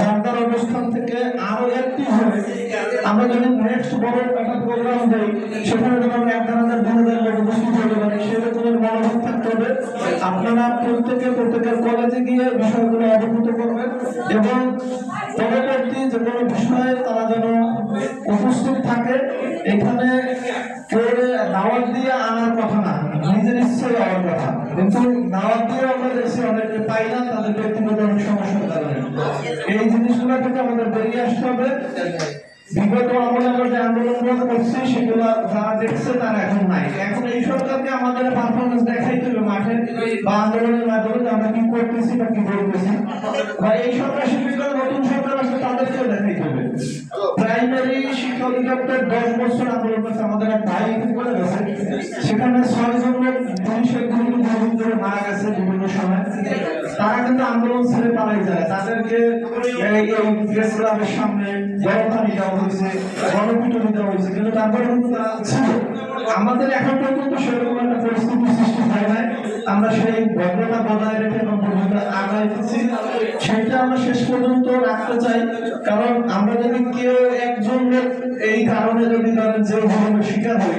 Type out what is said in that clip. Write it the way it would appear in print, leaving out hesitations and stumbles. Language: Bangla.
জানতার অবস্থান থেকে আরো অ্যাক্টিভ হয়ে আমরা যদি নেক্সট বড় একটা প্রোগ্রাম দেই সেখানে যখন 1000-2000 লোক উপস্থিত হতে পারে সেরকমের মনোভাব থাকতে হবে। আপনারা প্রত্যেকের কলেজে গিয়ে বিষয়গুলো অবগত করবেন এবং পরবর্তী যে কোনো বিষয়ে তারা যেন উপস্থিত থাকে। এখানে কেউ দাওয়াত দিয়ে আনার কথা না, নিজের ইচ্ছে যাওয়ার কথা, কিন্তু দাওয়াত দিয়ে আমরা দেখছি অনেকে পাই না, তাদের ব্যক্তিগত অনেক সমস্যার কারণে। এই জিনিসগুলো থেকে আমাদের বেরিয়ে আসতে হবে। বিগত আমলে আমরা যে আন্দোলনগুলো করছি সেগুলো যারা দেখছে তারা এখন নাই। এখন এই সরকারকে আমাদের পারফরমেন্স দেখাইতে হবে মাঠে বা আন্দোলনের মাধ্যমে যে আমরা কি করতেছি বা কি বলতেছি, বা এই সরকার শিক্ষিত নতুন সরকার আসলে তাদেরকেও দেখাইতে হবে। প্রাইমারি শিক্ষা অধিদপ্তর 10 বছর আন্দোলন করছে, আমাদের এক ভাই করে গেছে, সেখানে 6 জন লোক পুলিশের গুলি ধরে মারা গেছে বিভিন্ন সময়। তারা কিন্তু আন্দোলন ছেড়ে পালাই যায়, তাদেরকে এই প্রেস ক্লাবের সামনে জড়তানি দেওয়া হয়েছে, গণপিটুনি দেওয়া হয়েছে, কিন্তু তারপরে কিন্তু তারা ছিল। আমাদের এখন পর্যন্ত সেরকম একটা পরিস্থিতি সৃষ্টি হয় নাই। আমরা সেই ভদ্রতা বজায় রেখে এবং আগাইতেছি, সেটা আমরা শেষ পর্যন্ত রাখতে চাই। কারণ আমরা যদি কেউ একজন এই কারণে যদি ধরেন যে শিকার হই